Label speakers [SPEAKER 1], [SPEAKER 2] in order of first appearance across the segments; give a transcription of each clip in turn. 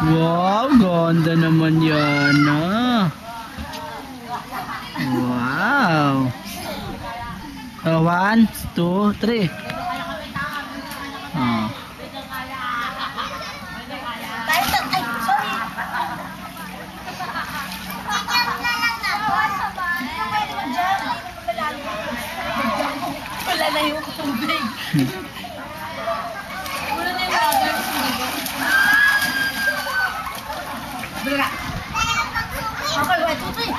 [SPEAKER 1] Wow, ganda naman yan, ah. Wow. 1, 2, 3. Oh.
[SPEAKER 2] Wala na yung tubig. Wala na yung water. Bira. Okay, wait, tutoy.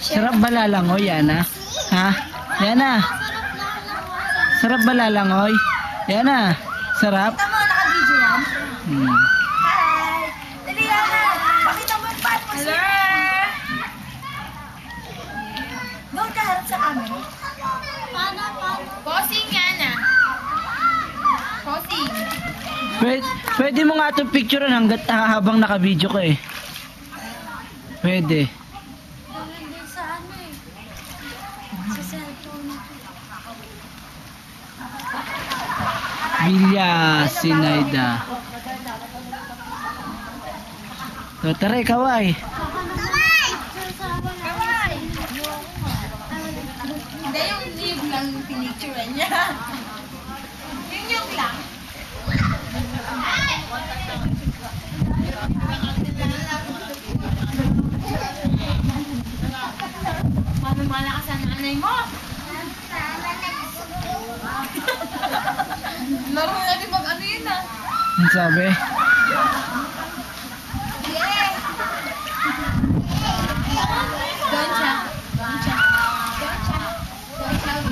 [SPEAKER 1] Sarap ba lalangoy, Yana? Ha? Yana? Sarap ba lalangoy? Yana? Sarap?
[SPEAKER 2] Kita mo, naka-video yan? Hi! Dali Yana! Pakita mo yung part mo. Hello! Doon ka harap sa camera. Paano? Posing Yana! Posing!
[SPEAKER 1] Pwede mo nga itong picturean hanggat habang naka-video ko eh. Pwede.
[SPEAKER 2] Sa ano eh? Sa cellphone.
[SPEAKER 1] Villa Sinaida. So, tara, kaway.
[SPEAKER 2] Kawai! Hindi yung live lang yung pinicturean niya. Yung lang. Paano malakas ang nanay mo? Laro natin pag ano yun ah.
[SPEAKER 1] Ang sabi?
[SPEAKER 2] Yeah! Doon siya. Doon siya. Doon siya. Doon siya.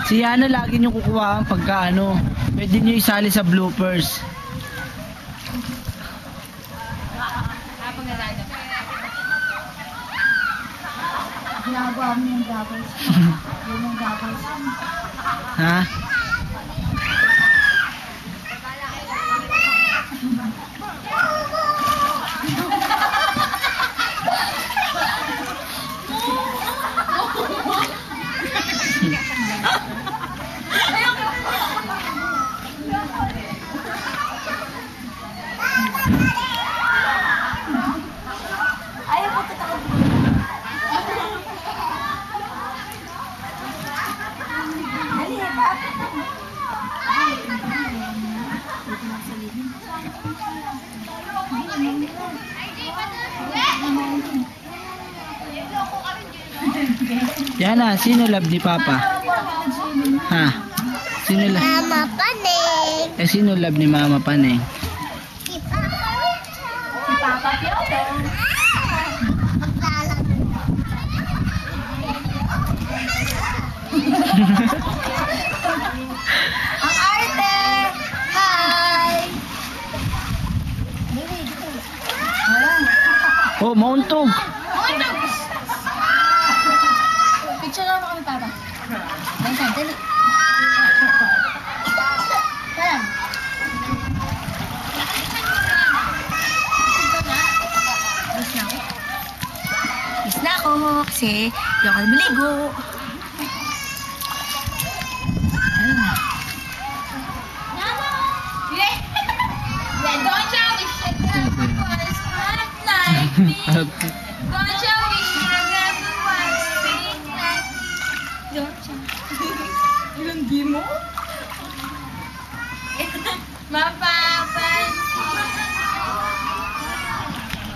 [SPEAKER 1] Si Yana lagi nyo kukuhaan pagka ano. Pwede nyo isali sa bloopers.
[SPEAKER 2] Habang nalala. Ginagawa mo yung gabos. Yung gabos.
[SPEAKER 1] Ha?
[SPEAKER 2] Ayaw ko tatawag. Dali, haba.
[SPEAKER 1] Yana, sino love ni Papa? Ha? Sino love?
[SPEAKER 2] Mama Paning.
[SPEAKER 1] Eh, sino love ni Mama Paneng?
[SPEAKER 2] Si Papa Piolo. Ang arte! Hi!
[SPEAKER 1] Oh, mauntog!
[SPEAKER 2] Picture lang mo kami, Papa. Dali, dali. Kalam. Is na ako kasi hindi ako maligo. Hindi mo? Mapapan.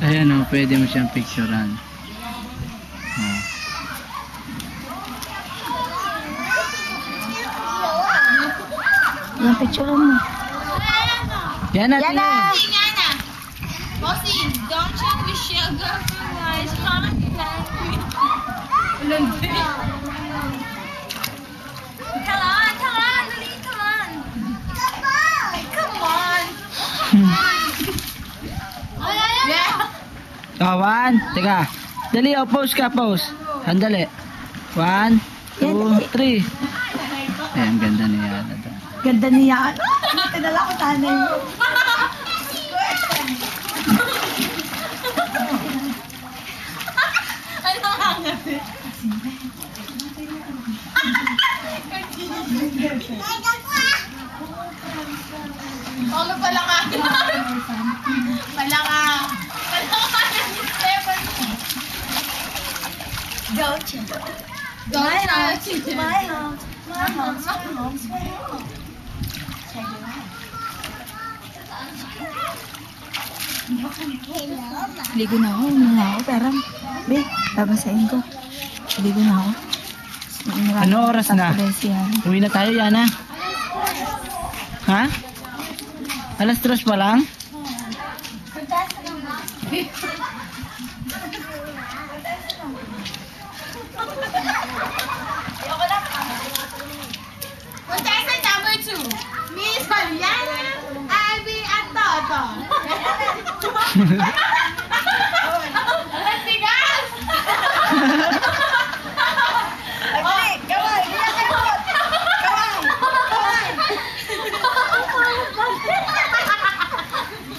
[SPEAKER 1] Ayan o, pwede mo siyang picturean. Oh.
[SPEAKER 2] Yung picture mo.
[SPEAKER 1] Yana, tingin.
[SPEAKER 2] Yana! Bossing, don't you wish your girlfriend was hot like me? Landi. Come on, dali, come on. Come on. Yeah.
[SPEAKER 1] One, teka. Dali, oh, pose ka, pose. Sandali. 1, 2, 3. Ayan, ganda niya.
[SPEAKER 2] Ganda niya. Tinala ko tanay mo. Ano pala ka? Pala ka. Pala ka ni Stephanie. Don't you? My house, my house, my house, my house, my house.
[SPEAKER 3] Ligo na ako, pero be, babasahin ko. Ligo na ako.
[SPEAKER 1] Ano oras na?
[SPEAKER 3] Yan.
[SPEAKER 1] Uwi na tayo, Yana. Ha? Alas 3 pa lang?
[SPEAKER 2] Contestant number 2, Miss Juliana Ivy at Toto. Ang tigas!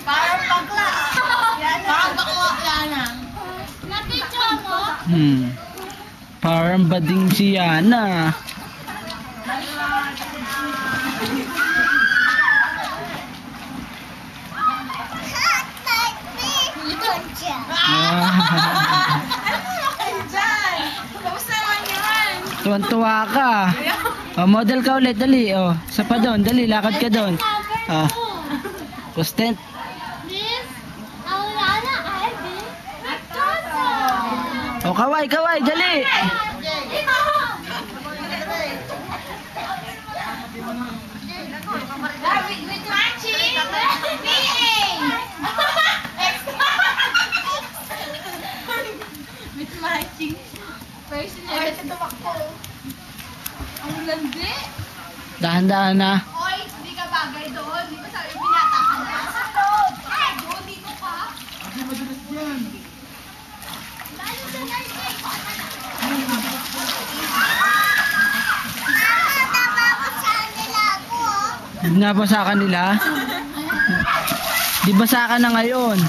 [SPEAKER 2] Parang bakla. Parang bakla, Yana. Napicture mo?
[SPEAKER 1] Parang bading si Yana.
[SPEAKER 2] Kamusta naman yan?
[SPEAKER 1] Tuwan-tuwa ka. Oh, model ka ulit, dali. Oh, sa pa doon, dali, lakad ka doon. Ah, Kustent.
[SPEAKER 2] Miss Juliana Ivy at Toto.
[SPEAKER 1] Oh, kaway, kaway, dali.
[SPEAKER 2] With matching with matching personal. Ay, tumakbo. Ang landi.
[SPEAKER 1] Dahan-dahan na.
[SPEAKER 2] Oy, hindi ka bagay doon. Di ba sabi binata ka na? Sa loob. Ay, doon dito ka. Ay, madulas yan. Lalo sa nursing.
[SPEAKER 1] Di na basa ka nila? Di basa ka na ngayon.